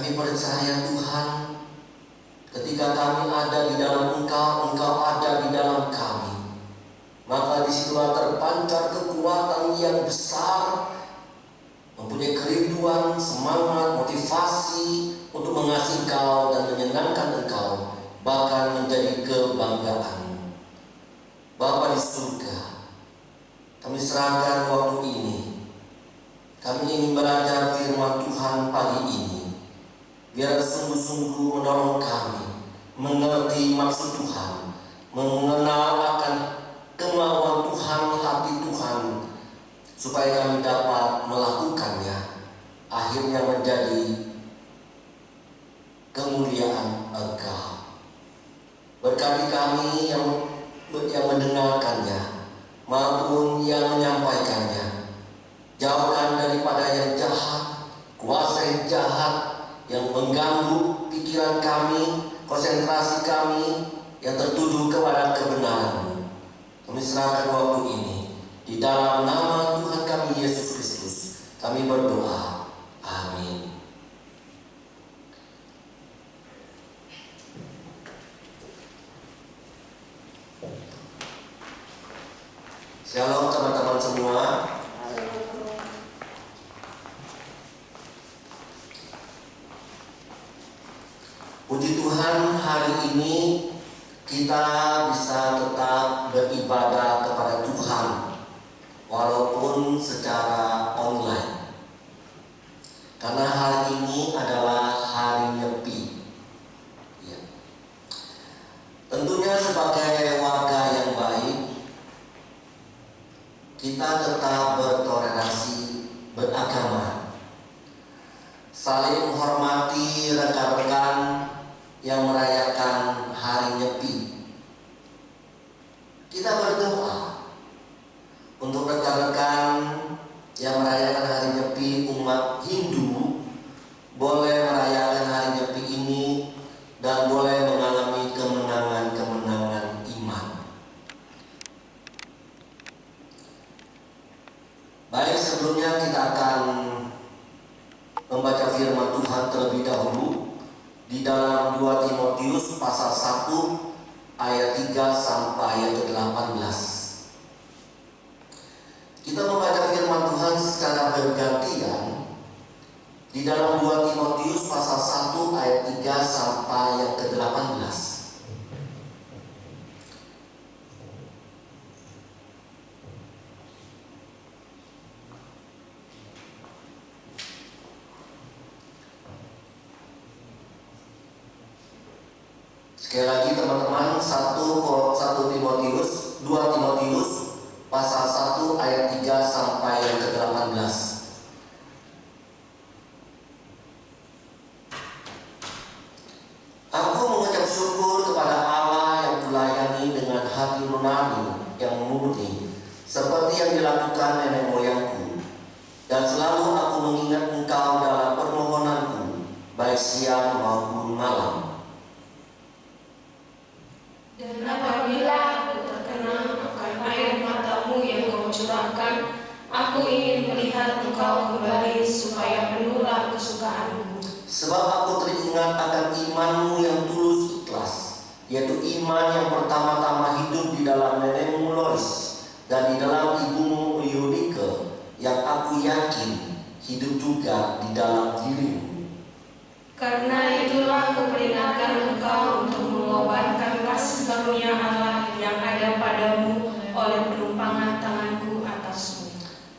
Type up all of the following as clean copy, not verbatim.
Kami percaya Tuhan, ketika kami ada di dalam Engkau, Engkau ada di dalam kami. Maka disitulah terpancar kekuatan yang besar, mempunyai kerinduan, semangat, motivasi untuk mengasihi Engkau dan menyenangkan Engkau, bahkan menjadi kebanggaan. Bapa di surga, kami serahkan waktu ini. Kami ingin belajar firman Tuhan pagi ini. Biar sungguh-sungguh menolong kami mengerti maksud Tuhan, mengenal akan kemauan Tuhan, hati Tuhan, supaya kami dapat melakukannya, akhirnya menjadi kemuliaan Engkau. Berkati kami yang mendengarkannya maupun yang menyampaikannya. Jauhkan daripada yang jahat, kuasa yang jahat yang mengganggu pikiran kami, konsentrasi kami yang tertuju kepada kebenaran. Kami serahkan waktu ini di dalam nama Tuhan kami Yesus Kristus. Kami berdoa. Amin. Shalom teman-teman semua. Puji Tuhan, hari ini kita bisa tetap beribadah kepada Tuhan walaupun secara online. Karena hari ini adalah hari Nyepi. Ya. Tentunya sebagai warga yang baik, kita tetap bertoleransi beragama, saling menghormati rekan-rekan yang merayakan hari Nyepi. Kita berdoa untuk rekan-rekan yang merayakan hari Nyepi. Umat Hindu boleh merayakan hari Nyepi ini dan boleh mengalami kemenangan-kemenangan iman. Baik, sebelumnya kita akan membaca firman Tuhan terlebih dahulu di dalam 2 Timotius pasal 1 ayat 3 sampai ayat 18. Kita membaca firman Tuhan secara bergantian di dalam 2 Timotius pasal 1 ayat 3 sampai yang ke-18. Sekali lagi teman-teman, 2 Timotius pasal 1 ayat 3 sampai yang ke-18. Aku mengucap syukur kepada Allah yang kulayani dengan hati nurani yang murni, seperti yang dilakukan nenek moyangku, dan selalu aku mengingat Engkau dalam permohonanku, baik siang maupun malam. Dan apabila aku terkenang akan air matamu yang kau curahkan, aku ingin melihat Engkau kembali supaya penuhlah kesukaanku. Sebab aku teringat akan imanmu yang tulus ikhlas, yaitu iman yang pertama-tama hidup di dalam nenekmu Lois dan di dalam ibumu Eunike, yang aku yakin hidup juga di dalam dirimu. Karena itulah aku peringatkan engkau untuk mengobarkan kasih karunia Allah yang ada padamu oleh perumpangan tanganku atasmu.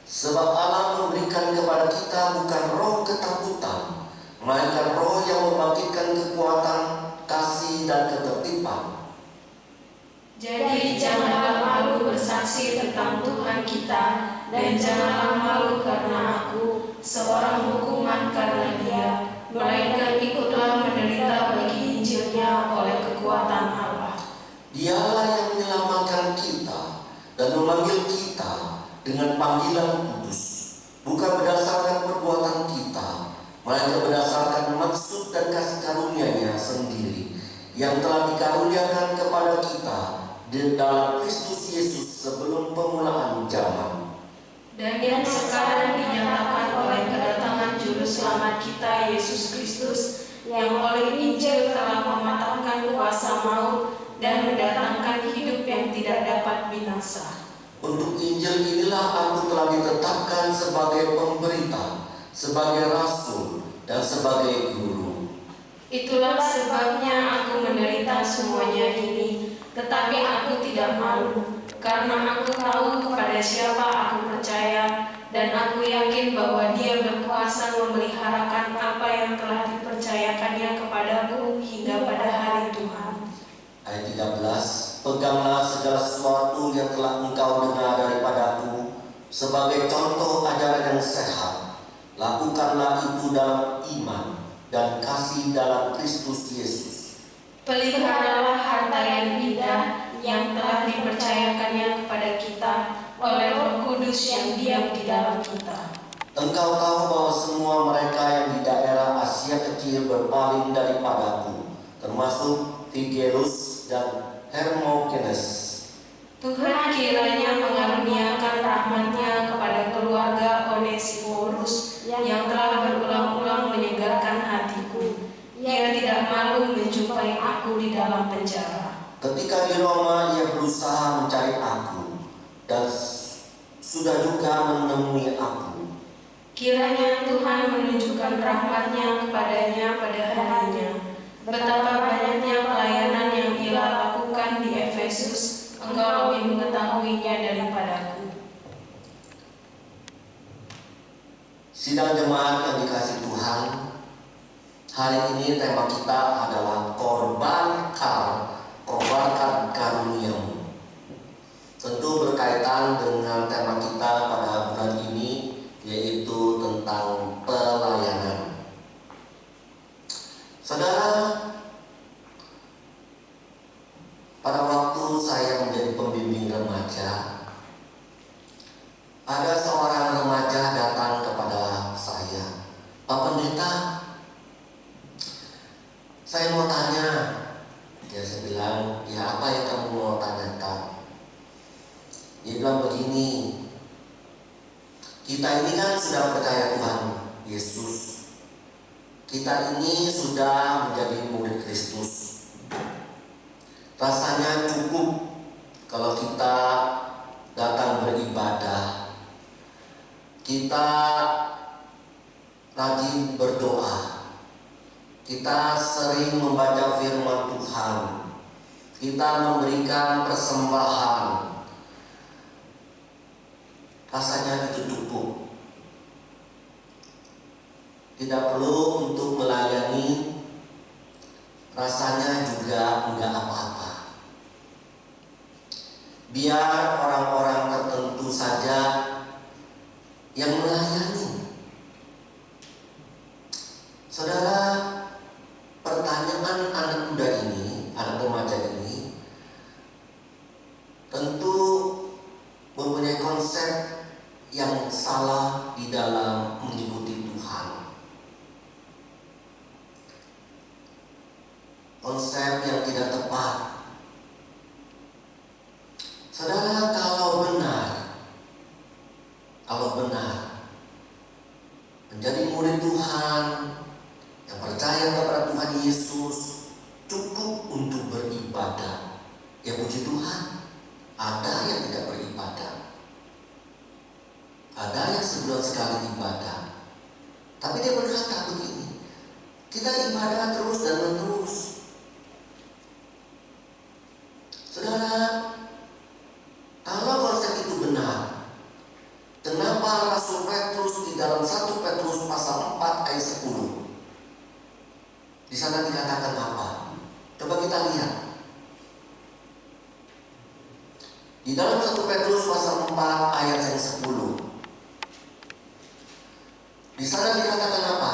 Sebab Allah memberikan kepada kita bukan roh ketakutan, melainkan roh yang membangkitkan kekuatan, kasih dan ketertiban. Jadi janganlah malu bersaksi tentang Tuhan kita, dan janganlah malu karena aku seorang hukuman karena Dia, melainkan ikutlah menderita bagi Injilnya oleh kekuatan Allah. Dialah yang menyelamatkan kita dan memanggil kita dengan panggilan kudus, bukan berdasarkan perbuatan kita, melainkan berdasarkan maksud dan kasih karunia-Nya sendiri, yang telah dikaruniakan kepada kita di dalam Kristus Yesus sebelum permulaan zaman. Dan yang sekarang dinyatakan oleh kedatangan Juru Selamat Selamat kita Yesus Kristus, yang oleh Injil telah mematahkan kuasa maut dan mendatangkan hidup yang tidak dapat binasa. Untuk Injil inilah aku telah ditetapkan sebagai pemberita, sebagai rasul, dan sebagai guru. Itulah sebabnya aku menderita semuanya ini, tetapi aku tidak malu, karena aku tahu kepada siapa aku percaya, dan aku yakin bahwa Dia berkuasa memeliharakan apa yang telah dipercayakannya kepadaku hingga pada hari Tuhan. Ayat 13, peganglah segala sesuatu yang telah engkau dengar daripadaku sebagai contoh ajaran yang sehat. Lakukanlah itu dalam iman dan kasih dalam Kristus Yesus. Peliharalah harta yang indah yang telah dipercayakannya kepada kita oleh Roh Kudus yang diam di dalam kita. Engkau tahu bahwa semua mereka yang di daerah Asia Kecil berpaling daripadaku, termasuk Figelus dan Hermogenes. Tuhan kiranya mengaruniakan rahmat-Nya kepada keluarga Onesiphorus yang telah berulang-ulang menyegarkan hatiku. Ia tidak malu menjumpai aku di dalam penjara. Ketika di Roma ia berusaha mencari aku dan sudah juga menemui aku. Kiranya Tuhan menunjukkan rahmat-Nya kepadanya pada harinya. Betapa banyaknya pelayanan yang ia lakukan di Efesus, engkau lebih mengetahuinya daripadaku. Sidang jemaat yang dikasihi Tuhan, hari ini tema kita adalah korbankan karuniamu. Tentu berkaitan dengan tema kita pada bulan ini, yaitu tentang pelayanan. Saudara, pada waktu saya menjadi pembimbing remaja, ada seorang remaja datang kepada saya, "Pak Pendeta, saya mau tanya." Ya, saya bilang, "Ya, apa yang kamu mau tanyakan?" Dia bilang begini, "Kita ini kan sudah percaya Tuhan Yesus. Kita ini sudah menjadi murid Kristus. Rasanya cukup kalau kita datang beribadah, kita rajin berdoa, kita sering membaca firman Tuhan, kita memberikan persembahan. Rasanya itu cukup. Tidak perlu untuk melayani, rasanya juga enggak apa-apa. Biar orang-orang tertentu saja yang melayani." Saudara, pertanyaan anak muda ini, anak remaja ini, tentu mempunyai konsep yang salah di dalam mengikuti Tuhan. Konsep yang tidak tepat. Saudara, kalau benar menjadi murid Tuhan yang percaya kepada Tuhan Yesus cukup untuk beribadah, ya puji Tuhan. Ada yang tidak beribadah, ada yang sebulan sekali ibadah, tapi dia berkata begini, kita ibadah terus dan menerus. Saudara, kalau konsep itu benar, kenapa Rasul Petrus di dalam 1 Petrus pasal 4 ayat 10 di sana dikatakan apa? Coba kita lihat. Di dalam 1 Petrus pasal 4 ayat yang 10. Di sana dikatakan apa?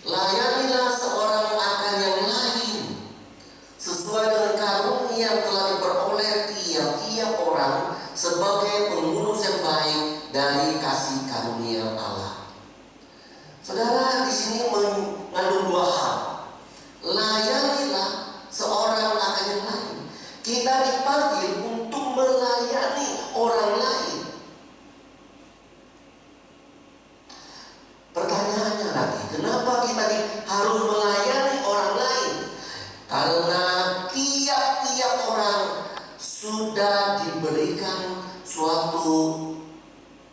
Layanilah seorang akan yang lain sesuai dengan karunia yang telah diperoleh tiap-tiap orang sebagai pengurus yang baik dari kasih karunia Allah. Saudara, di sini mengandung dua hal. Layanilah seorang akan yang lain. Kita dipanggil untuk melayani orang lain. diberikan suatu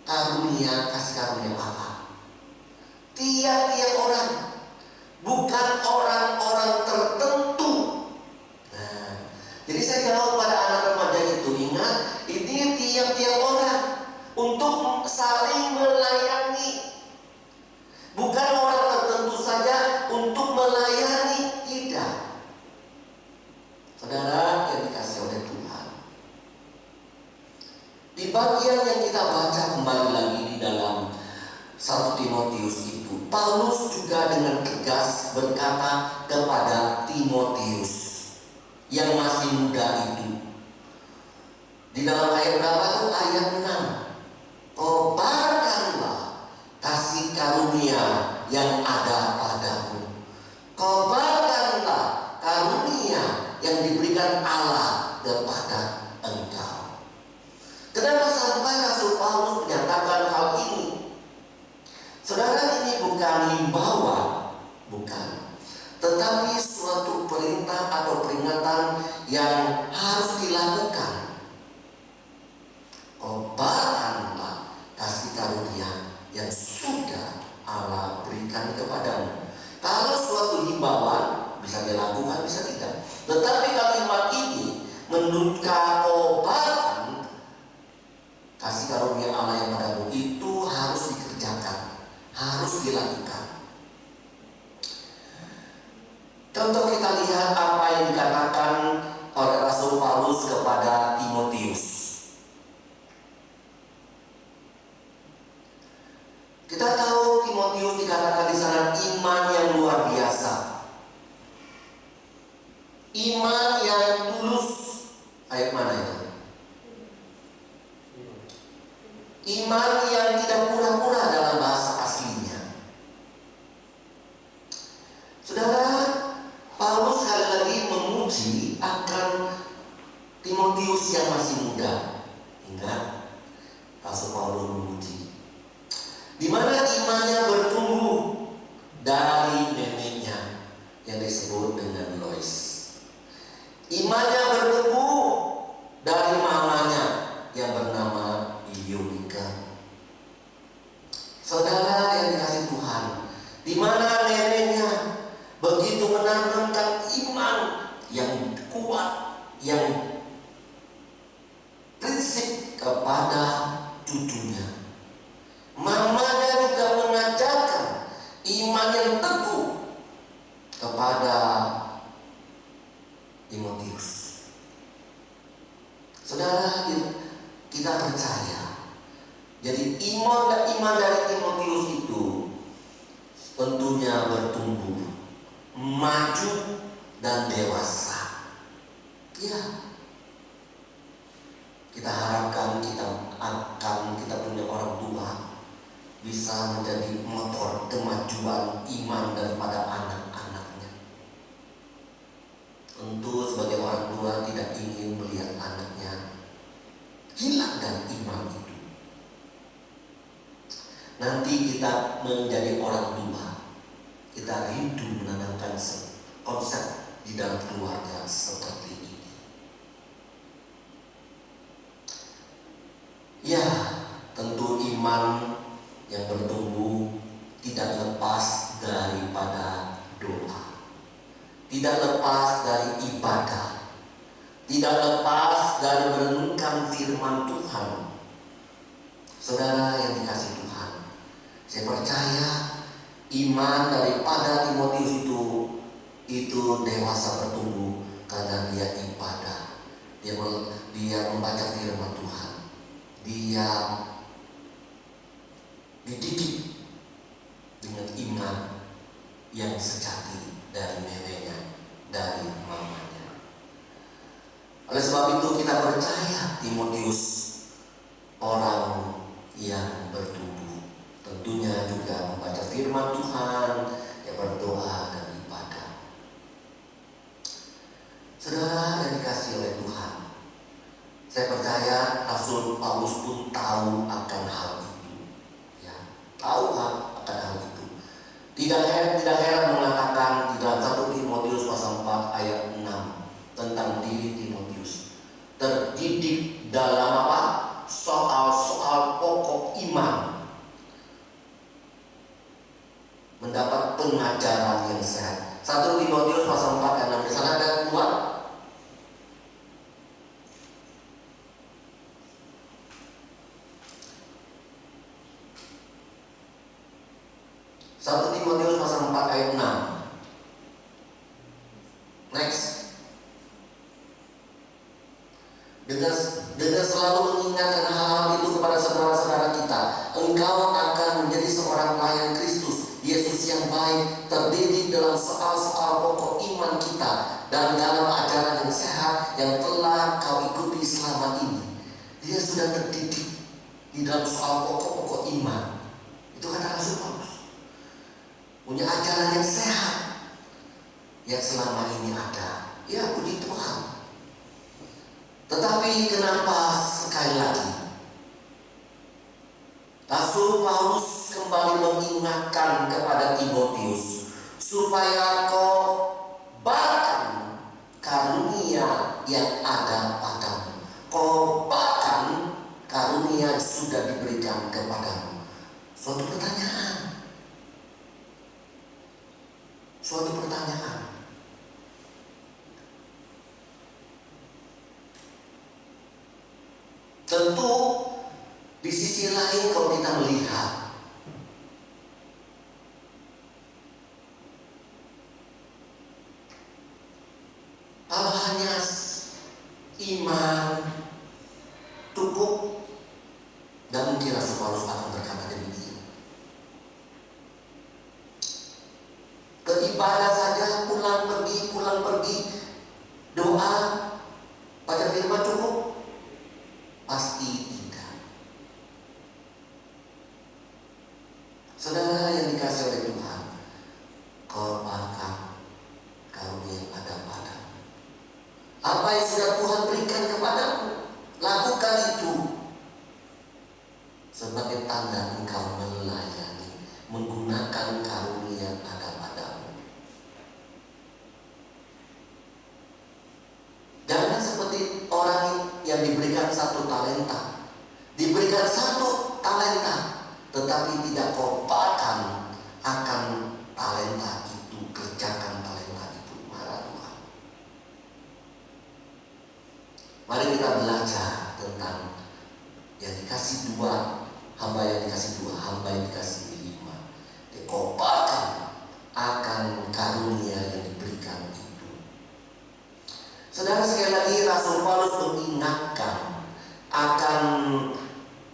karunia, kasih karunia Allah. Tiap-tiap orang, bukan orang-orang tertentu. Nah, jadi saya bilang pada anak remaja itu, ingat, ini tiap-tiap orang untuk saling melayani. Bukan orang tertentu saja untuk melayani, tidak. Saudara yang dikasih oleh Tuhan, di bagian yang kita baca kembali lagi di dalam 1 Timotius itu, Paulus juga dengan tegas berkata kepada Timotius yang masih muda itu. Di dalam ayat berapa tuh? Ayat 6. Kobarkanlah kasih karunia yang ada padamu. Kobarkanlah karunia yang diberikan Allah kepada engkau. Kenapa sampai Rasul Paulus menyatakan hal ini? Saudara, ini bukan himbauan, bukan, tetapi suatu perintah atau peringatan yang harus dilakukan. Kobarkanlah kasih karunia yang sudah Allah berikan kepadamu. Kalau suatu himbauan bisa dilakukan, bisa tidak. Tetapi kalimat ini menunjukkan kobarkan kasih karunia Allah yang padamu itu harus dikerjakan, harus dilakukan. Contoh kita lihat apa yang dikatakan oleh Rasul Paulus kepada Timotius. Kita tahu Timotius dikatakan di sana iman yang luar biasa, iman yang tulus. Ayat mana itu? Iman yang tidak pura-pura dalam bahasa aslinya. Saudara, Paulus sekali lagi memuji akan Timotius yang masih muda. Ingat, Rasul Paulus memuji, di mana imannya bertumbuh dari neneknya yang disebut dengan Lois. Imannya bertumbuh dari mamanya yang bernama Yunika. Saudara yang dikasih Tuhan, di mana neneknya begitu menanamkan iman yang kuat, yang prinsip kepada cucunya. Mamanya juga mengajarkan iman yang teguh kepada Timotius. Saudara, kita percaya, jadi iman dari Timotius itu tentunya bertumbuh, maju dan dewasa. Ya, kita harapkan kita punya orang tua bisa menjadi motor kemajuan iman daripada anak-anaknya. Tentu sebagai orang tua tidak ingin melihat anaknya hilang dari iman itu. Nanti kita menjadi orang tua, kita rindu menanamkan konsep di dalam keluarga seperti ini. Ya, tentu iman yang bertumbuh tidak lepas daripada doa, tidak lepas dari ibadah, tidak lepas dari merenungkan firman Tuhan. Saudara yang dikasih Tuhan, saya percaya iman daripada Timotius itu dewasa bertumbuh karena dia ibadah, dia membaca firman Tuhan, dia dididik dengan iman yang sejati dari neneknya, dari mamanya. Oleh sebab itu kita percaya Timotius orang yang bertumbuh, tentunya juga membaca firman Tuhan, yang berdoa dan ibadah. Saudara yang dikasihi oleh Tuhan, saya percaya Rasul Paulus pun tahu akan hal itu, ya, tahu akan hal itu. Tidak heran mengatakan di dalam 1 Timotius pasal 4 ayat 6 tentang diri Timotius, terdidik dalam mendapat pengajaran yang sehat. 1 Timotius pasal 4 ayat 6. Di sana ada keluar. 1 Timotius pasal 4 ayat 6. Next. Dengan selalu mengingatkan hal-hal itu kepada saudara-saudara kita, engkau akan menjadi seorang pelayan Kristus Yesus yang baik, terdidik dalam soal-soal pokok iman kita dan dalam ajaran yang sehat yang telah kau ikuti selama ini. Dia sudah terdidik di dalam soal pokok-pokok iman. Itu kata Rasul Paulus. Punya ajaran yang sehat yang selama ini ada. Ya, puji Tuhan. Tetapi kenapa sekali lagi Rasul Paulus kembali mengingatkan kepada Timotius supaya kau bahkan karunia yang ada padamu, kau bahkan karunia yang sudah diberikan kepadamu. Suatu pertanyaan. Tentu di sisi lain kalau kita melihat kalau hanya iman cukup, dan mungkin Rasul Paulus akan berkata demikian. Beribadah saja, pulang pergi, doa, baca firman cukup? Pasti tidak. Saudara yang dikasih oleh Tuhan, korbankan karunia yang ada padamu. Apa yang sudah Tuhan berikan kepadamu, lakukan itu sebagai tanda engkau melayani, menggunakan karunia yang ada padamu. Jangan seperti orang yang diberikan 1 talenta, diberikan 1 talenta, tetapi tidak kompakan akan talenta itu, kerjakan talenta itu. Marah Tuhan. Mari kita belajar tentang yang dikasih 2, hamba yang dikasih 2, hamba yang dikasih 5. Dikompakan akan karunia yang diberikan itu. Saudara, sekali lagi Rasul Paulus mengingatkan akan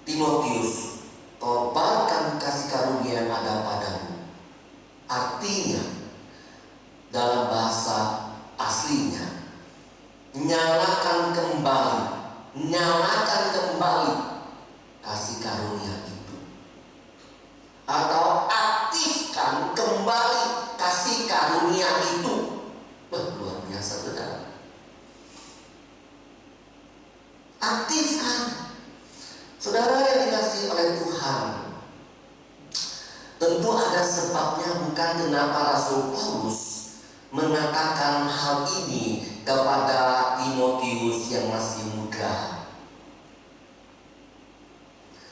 Timotius, korbankan kasih karunia yang ada padamu. Artinya dalam bahasa aslinya, nyalakan kembali kasih karunia itu, atau aktifkan kembali kasih karunia itu. Luar biasa, saudara. Aktifkan. Saudara yang dikasihi oleh Tuhan, tentu ada sebabnya bukan kenapa Rasul Paulus mengatakan hal ini kepada Timotius yang masih muda.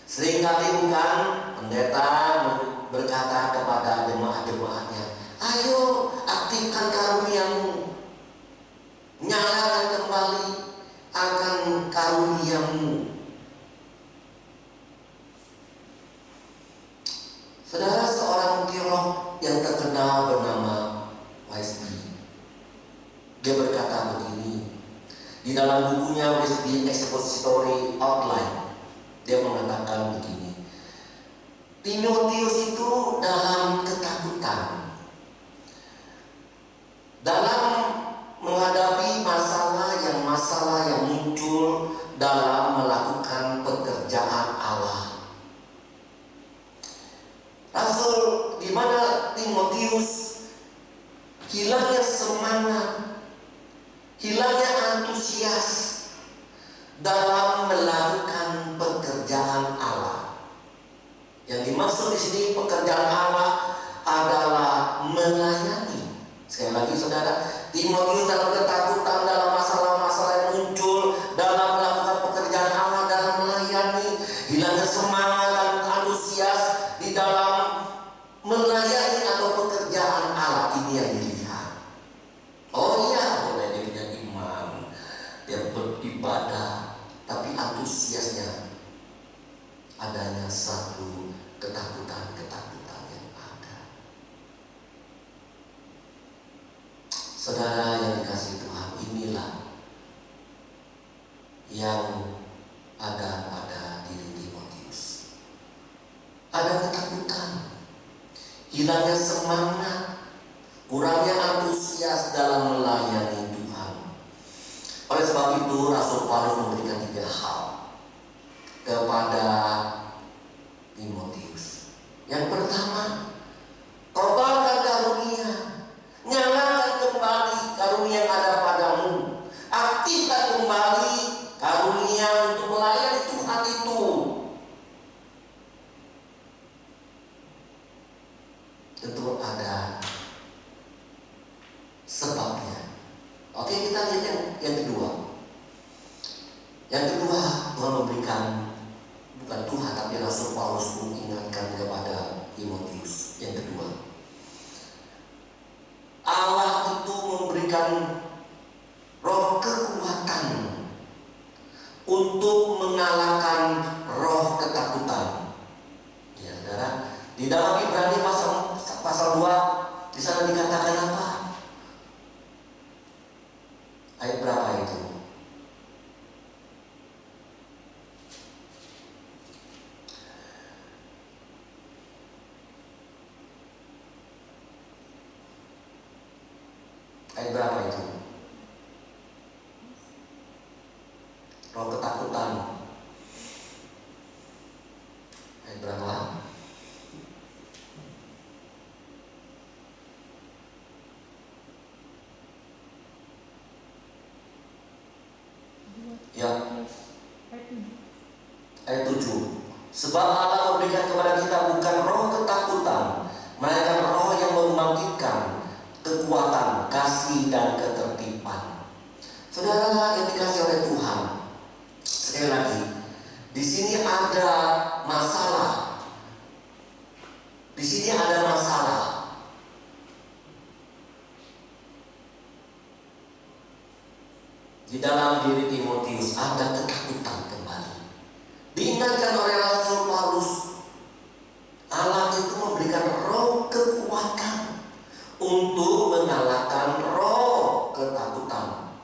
Seringkali bukan pendeta berkata kepada jemaat-jemaatnya, ayo aktifkan karuniamu, nyalakan kembali akan karuniamu. Saudara, seorang teolog yang terkenal bernama Wesley, dia berkata begini di dalam bukunya Wesley Expository Outline. Dia mengatakan begini, Timotius itu dalam ketakutan, dalam menghadapi masalah yang muncul dalam melakukan pekerjaan Allah. Rasul, di mana Timotius hilangnya semangat, hilangnya antusias dalam melakukan pekerjaan Allah. Yang dimaksud di sini pekerjaan Allah adalah melayani. Sekali lagi saudara, Timotius dalam ketakutan, dalam masalah-masalah yang muncul dalam melakukan pekerjaan Allah, dalam melayani, hilangnya semangat dan antusias di dalam melayani atau Saudara yang dikasihi Tuhan, inilah yang ada pada diri Timotius. Ada ketakutan, hilangnya semangat, kurangnya antusias dalam melayani Tuhan. Oleh sebab itu Rasul Paulus memberikan 3 hal kepada Timotius. Yang pertama, kobarkan karunia, nyalakan kembali karunia yang ada padamu, aktifkan kembali karunia untuk melayani Tuhan itu. Tentu ada sebabnya. Oke, kita lihat yang kedua. Yang kedua, Tuhan memberikan, bukan Tuhan tapi Rasul Paulus mengingatkan kepada Timotius. Yang kedua, Allah itu memberikan roh kekuatan untuk mengalahkan roh ketakutan. Ya, saudara, di dalam Ibrani pasal 2 di sana dikatakan apa? Ayat berapa itu? Ayat berapa itu? Roh ketakutan. Ayat berapa? Ya. Ayat 7. Sebab Allah memberikan kepada kita bukan roh ketakutan, melainkan roh yang membangkitkan kekuatan, kasih, dan ketertiban. Saudara yang dikasihi oleh Tuhan, sekali lagi, di sini ada masalah. Di sini ada masalah. Di dalam diri Timotius ada ketakutan kembali. Diingatkan oleh Rasul Paulus, Allah itu memberikan roh kekuatan untuk mengalahkan roh ketakutan.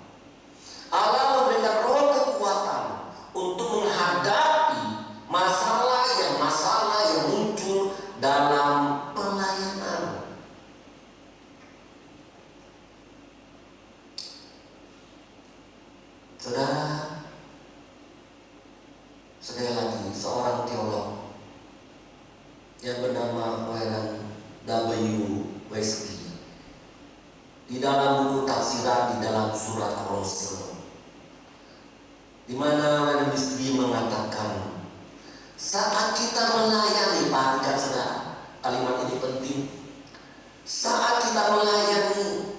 Allah memberikan roh kekuatan untuk menghadapi masalah yang muncul dalam pelayanan. Saudara, sekali lagi, seorang teolog yang bernama Warren W. Wesley di dalam buku tafsiran di dalam surat Kolose, di mana Warren Wesley mengatakan, saat kita melayani, perhatikan saudara, kalimat ini penting. Saat kita melayani,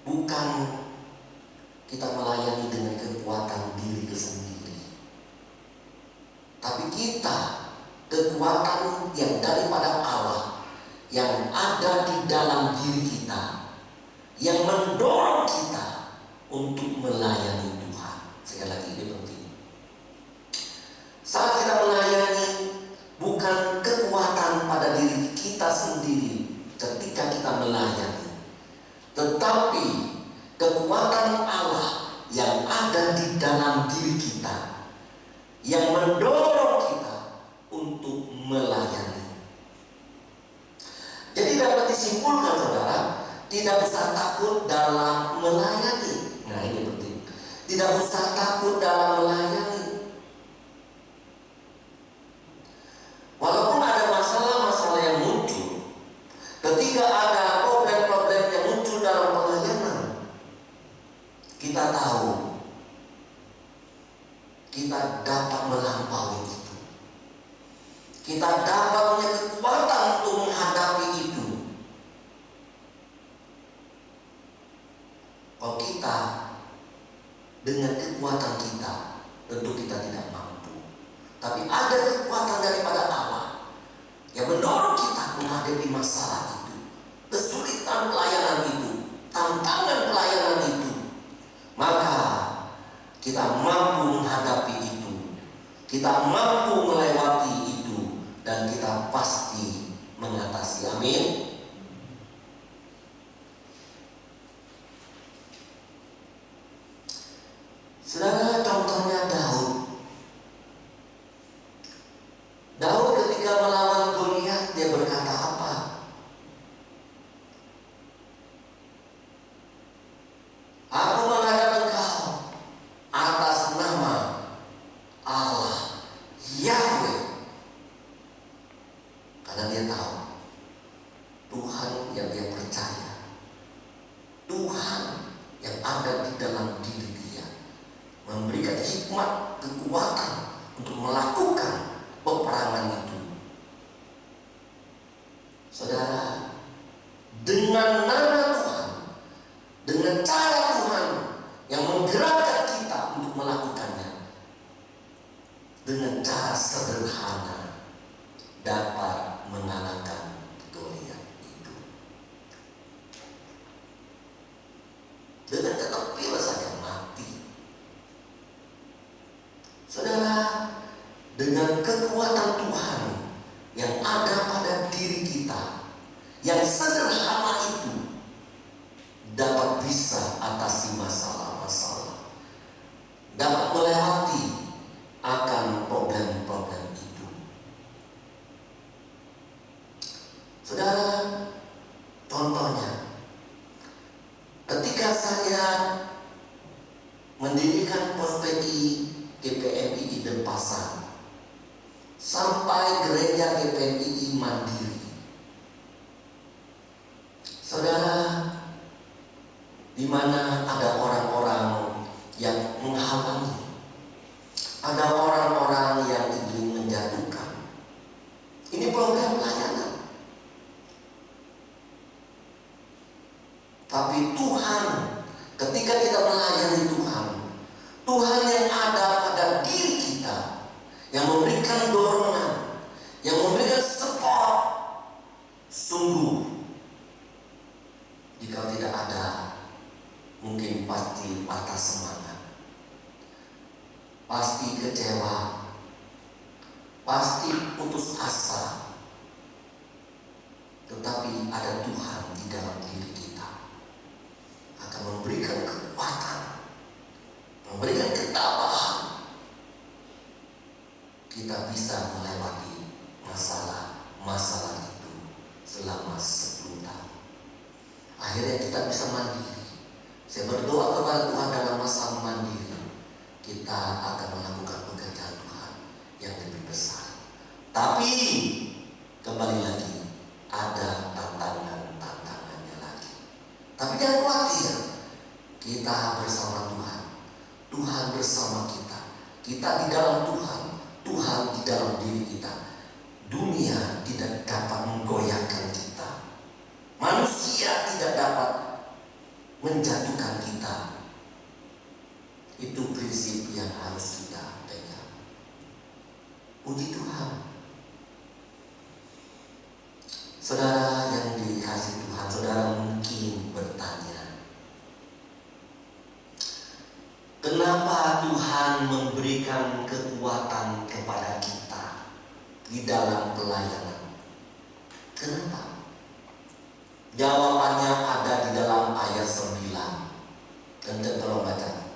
bukan kita melayani dengan kekuatan diri sendiri, tapi kita kekuatan yang daripada Allah yang ada di dalam diri kita, yang mendorong kita untuk melayani Tuhan. Sekali lagi, ini penting. Saat kita melayani, bukan kekuatan pada diri kita sendiri ketika kita melayani, tetapi kekuatan Allah yang ada di dalam diri kita, yang mendorong kita untuk melayani. Jadi dapat disimpulkan saudara, tidak usah takut dalam melayani. Nah, ini penting. Tidak usah takut dalam melayani. Walaupun ada masalah-masalah yang muncul, ketika ada problem-problem yang muncul dalam pelayanan, kita tahu kita dapat melampaui itu. Kita dapat punya kekuatan untuk menghadapi itu. Kalau kita dengan kekuatan kita, tentu kita tidak mampu. Tapi ada kekuatan daripada Allah yang mendorong kita menghadapi masalah itu, kesulitan pelayanan itu, tantangan pelayanan itu. Maka kita mampu menghadapi itu, kita mampu melewati itu. kita pasti mengatasi. Amin. Saudara, contohnya Daud. Daud ketika melawan Goliat, dia berkata apa? Aku menghadap engkau atas nama Allah Yahweh. Karena dia tahu Tuhan yang dia percaya, Tuhan yang ada di dalam diri dia, memberikan hikmat, kekuatan untuk melakukan peperangan itu. Saudara, dengan nama Tuhan, dengan cara Tuhan yang menggerakkan kita untuk melakukannya, dengan cara sederhana dapat mengalahkan Goliat itu. Dengan ketepil saja mati. Saudara, dengan kekuatan Tuhan yang ada pada diri kita, yang sederhana itu dapat bisa atasi masalah-masalah, dapat melewati akan problem-problem itu. Saudara, contohnya ketika saya mendirikan Prospeki GPMI Denpasar sampai gereja GPMI Mandiri, saudara, di mana ada orang-orang yang menghalangi, ada orang-orang yang ingin menjatuhkan. Ini program pelayanan. Tapi Tuhan, ketika kita melayani Tuhan, Tuhan yang ada pada diri kita, yang memberikan dorongan, yang memberikan support, sungguh jika tidak ada, mungkin pasti patah semangat, pasti kecewa, pasti putus asa. Tetapi ada Tuhan di dalam diri kita, akan memberikan kekuatan, memberikan ketabahan. Kita bisa melewati masalah-masalah itu selama 10 tahun. Akhirnya kita bisa mandiri. Saya berdoa kepada Tuhan dalam masa mandiri, kita akan melakukan pekerjaan Tuhan yang lebih besar. Tapi kembali lagi, ada tantangannya lagi. Tapi jangan khawatir, kita bersama Tuhan, Tuhan bersama kita, kita di dalam Tuhan, Tuhan di dalam diri kita. Dunia tidak dapat menggoyahkan kita, manusia tidak dapat menjatuhkan kita. Itu prinsip yang harus kita pegang. Puji Tuhan. Saudara yang dikasihi Tuhan, saudara mungkin bertanya, kenapa Tuhan memberikan kekuatan kepada kita di dalam pelayanan? Kenapa? Jawabannya ada di dalam ayat 9. Dan tolong baca.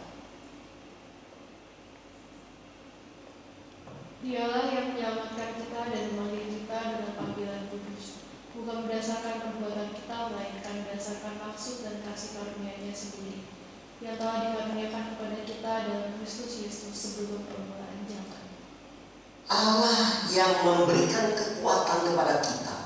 Dialah yang menyelamatkan kita dan memanggil kita dengan panggilan kudus, bukan berdasarkan perbuatan kita, melainkan berdasarkan maksud dan kasih karunia-Nya sendiri, yang telah dikaruniakan kepada kita dalam Kristus Yesus sebelum permulaan zaman. Allah yang memberikan kekuatan kepada kita,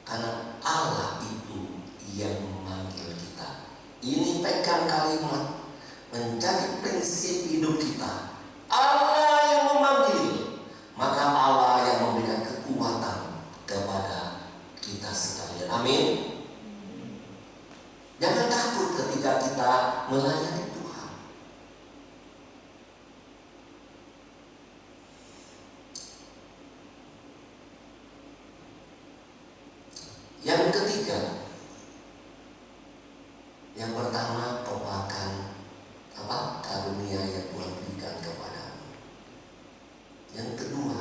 karena Allah itu yang memanggil kita. Ini pegang kalimat menjadi prinsip hidup kita. Allah yang memanggil, maka Allah yang memberikan kekuatan kepada kita sekalian. Amin. Jangan takut ketika kita melayani Tuhan. Yang ketiga, yang pertama, merupakan karunia yang Tuhan berikan kepadamu. Yang kedua,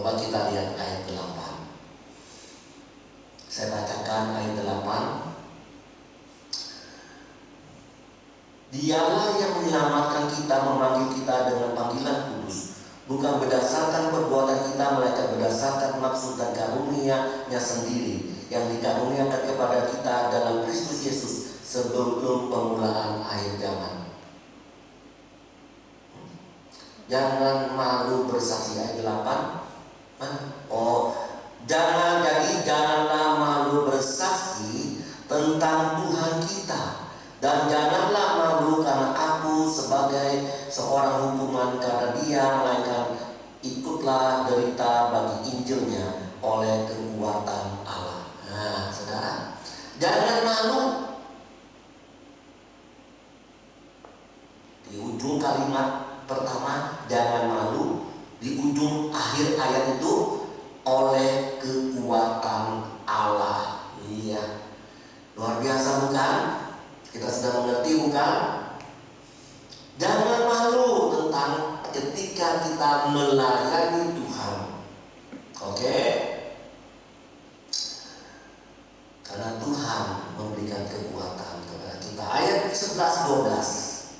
Coba kita lihat ayat 8. Saya bacakan ayat 8. Dialah yang menyelamatkan kita, memanggil kita dengan panggilan kudus, bukan berdasarkan perbuatan kita, melainkan berdasarkan maksud dan karunia-Nya sendiri yang dikaruniakan kepada kita dalam Kristus Yesus sebelum permulaan akhir zaman. Jangan malu bersaksi, ayat 8. Janganlah malu bersaksi tentang Tuhan kita. Dan janganlah malu karena aku sebagai seorang hukuman karena Dia, melainkan ikutlah derita bagi Injilnya oleh kekuatan Allah. Nah, saudara, jangan malu. Di ujung kalimat pertama, jangan malu. Di ujung akhir ayat itu, oleh kekuatan Allah. Iya, luar biasa bukan? Kita sudah mengerti bukan? Jangan malu tentang ketika kita melayani Tuhan. Oke? Karena Tuhan memberikan kekuatan kepada kita. Ayat 11-12.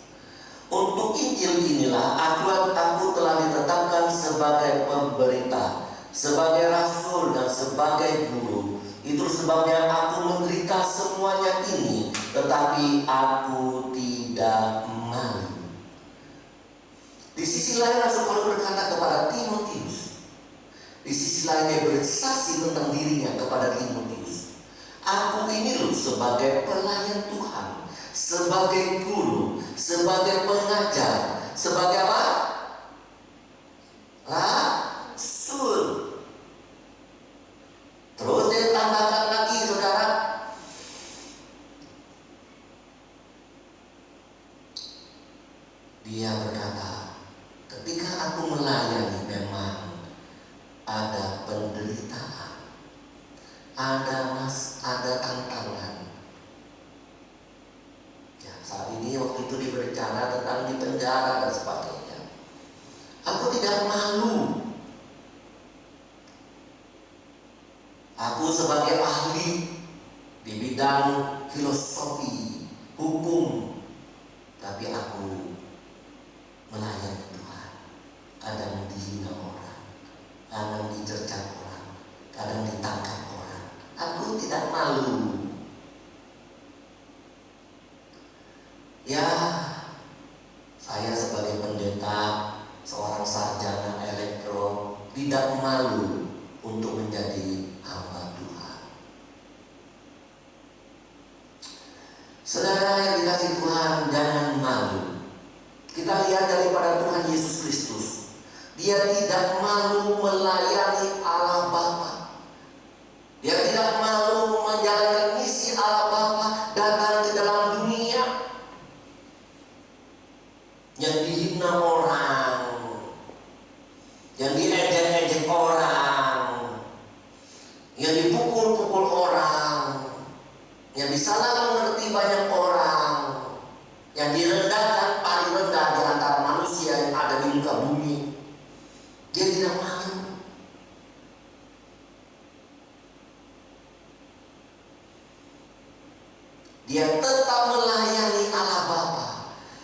Untuk Injil inilah aku telah ditetapkan sebagai pemberita, sebagai rasul dan sebagai guru. Itu sebabnya aku menderita semuanya ini, tetapi aku tidak malu. Di sisi lain Rasul Paulus berkata kepada Timotius, di sisi lain dia bersaksi tentang dirinya kepada Timotius, aku ini loh sebagai pelayan Tuhan, sebagai guru, sebagai pengajar, sebagai apa? Rasul. Terus dia tambahkan lagi, saudara, dia berkata, ketika aku melayani memang ada penderitaan, ada tantangan. Ya, saat ini waktu itu diberbicara tentang di penjara dan sebagainya. Aku tidak malu. Aku sebagai ahli di bidang filosofi, hukum, tapi aku melayani Tuhan. Kadang dihina orang, kadang dicerca orang, kadang ditangkap orang. Aku tidak malu. Ya, saya sebagai pendeta, seorang sarjana elektro, tidak malu untuk menjadi hamba Tuhan. Saudara yang dikasih Tuhan, jangan malu. Kita lihat daripada Tuhan Yesus Kristus, Dia tidak malu melayani Allah Bapa. Dia tidak malu menjalankan misi Allah Bapa datang ke dalam dunia. Yang dihina orang, yang diejek-ejek orang, yang dipukul-pukul orang, yang disalah mengerti banyak orang, yang direndahkan paling rendah di antara manusia yang ada di muka bumi. Dia tidak malu. Dia tetap melayani Allah Bapa.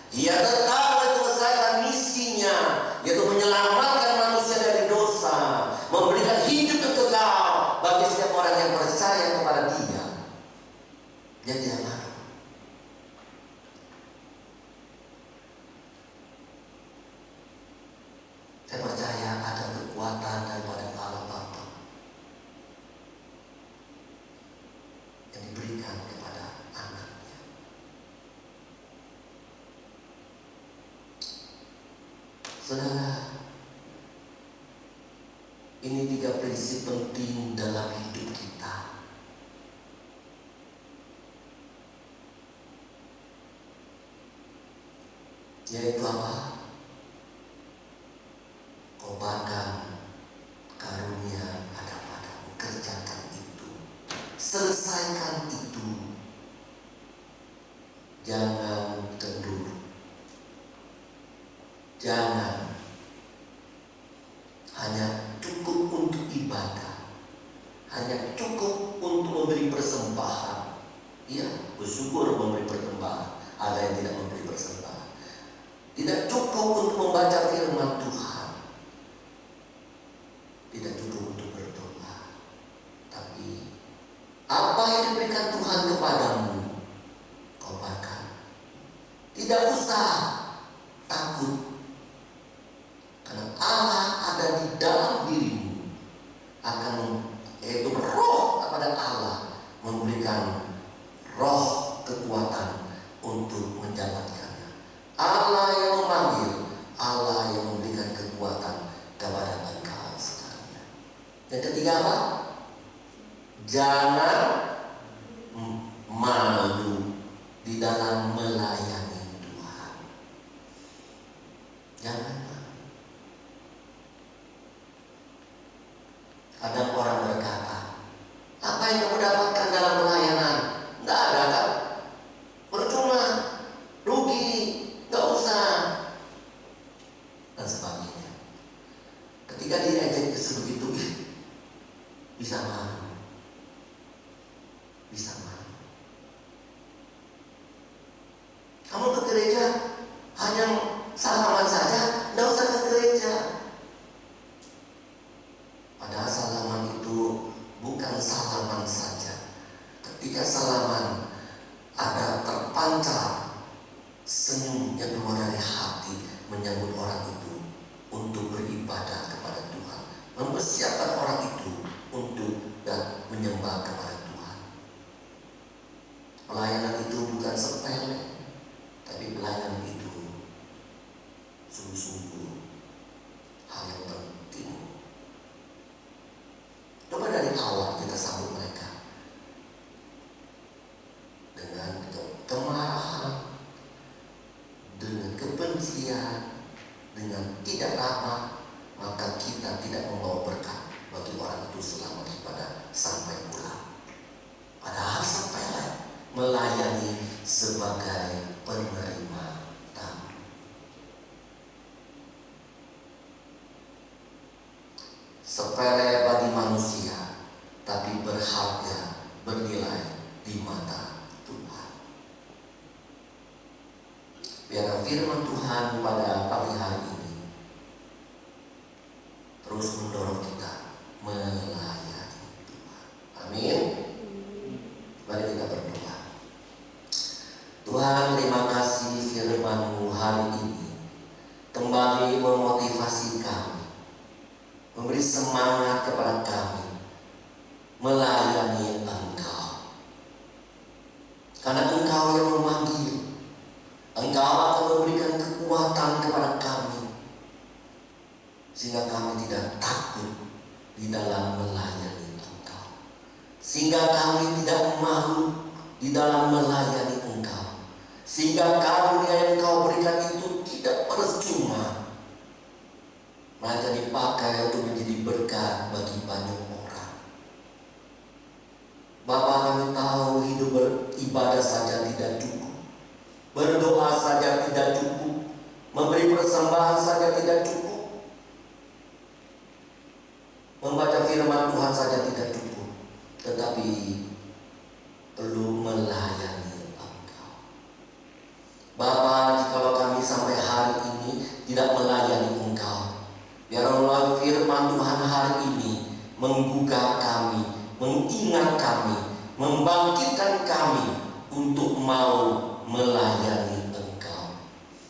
Dia tetap menyelesaikan misinya, yaitu menyelamatkan manusia dari dosa, memberikan hidup yang kekal bagi setiap orang yang percaya kepada Dia. Dia tidak malu. Saya percaya ada kekuatan daripada Allah Bapa yang diberikan kepada anaknya. Saudara, ini 3 prinsip penting dalam hidup kita. Yaitu apa? Kobarkan karunia ada padamu, kerjakan itu, selesaikan itu. Jangan kendur, jangan hanya cukup hanya cukup untuk memberi persembahan. Iya, bersyukur memberi persembahan. Ada yang tidak memberi persembahan. Tidak cukup untuk membaca firman Tuhan. Tidak cukup untuk berdoa. Tapi apa yang diberikan Tuhan kepadamu, kau makan. Tidak usah takut. Karena Allah ada di dalam dirimu. Yaitu roh kepada Allah memberikan roh kekuatan untuk menjalankannya. Allah yang memanggil, Allah yang memberikan kekuatan kepada engkau sekalian. Yang ketiga apa? Jangan malu di dalam melayani Tuhan. Jangan malu. Kadang orang berkata, apa yang kamu dapatkan dalam pelayanan? Tidak ada kan? Percuma, rugi, nggak usah, dan sebagainya. Ketika diajak sebegitu, bisa malu. Bisa malu. Kamu ke gereja hanya salaman saja, tidak usah ke gereja. Padahal salaman itu bukan salaman saja. Ketika salaman ada terpancar senyum yang keluar dari hati menyambut orang itu untuk beribadah kepada Tuhan, mempersiapkan orang itu untuk dan menyembah kepada Tuhan. Pelayanan itu bukan sepele, tapi pelayanan itu sungguh-sungguh hal yang penting. Coba dari awal kita sambut mereka dengan kemarahan, dengan kebencian, dengan tidak ramah, maka kita tidak membawa berkat bagi orang itu selama daripada sampai pulang. Padahal sepele, melayani sebagai penerima tamu. Sepele bagi manusia, tapi berharga, bernilai di mata Tuhan. Biarlah firman Tuhan pada pagi hari ini terus mendorong kita melayani Tuhan. Amin. Mari kita berdoa. Tuhan, terima kasih firman-Mu hari ini kembali memotivasi kami, memberi semangat kepada kami melayani Engkau. Karena Engkau yang memanggil, Engkau akan memberikan kekuatan kepada kami, sehingga kami tidak takut di dalam melayani Engkau, sehingga kami tidak malu di dalam melayani Engkau, sehingga karunia yang Engkau berikan itu tidak percuma, maka dipakai untuk menjadi berkat bagi banyak orang. Bapa, kami tahu hidup beribadah saja tidak cukup, berdoa saja tidak cukup, memberi persembahan saja tidak cukup, membaca firman Tuhan saja tidak cukup, tetapi perlu melayani Engkau. Bapa, jikalau kami sampai hari ini tidak melayani Engkau, biarlah firman Tuhan hari ini menggugah kami, mengingat kami, membangkitkan kami untuk mau melayani Engkau.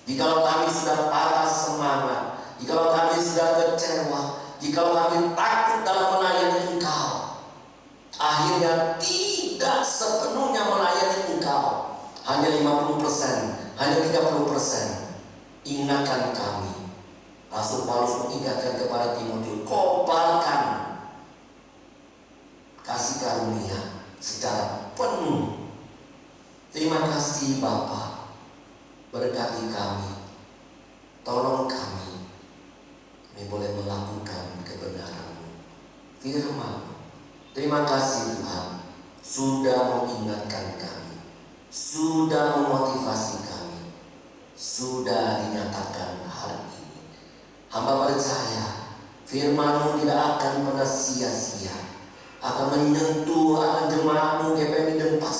Jikalau kami sudah patah semangat, jikalau kami sudah kecewa, jikalau kami takut dalam melayani Engkau, akhirnya tidak sepenuhnya melayani Engkau, hanya 50%, hanya 30%. Ingatkan kami. Rasul Paulus mengingatkan kepada Timotius, kobarkan kasih karunia secara penuh. Terima kasih Bapa, berkati kami, tolong kami boleh melakukan kebenaran-Mu, firman-Mu. Terima kasih Tuhan, sudah mengingatkan kami, sudah memotivasi kami, sudah dinyatakan hari ini. Hamba percaya firman-Mu tidak akan pernah sia-sia. akan menyentuh akan jemaatmu KPM dan pas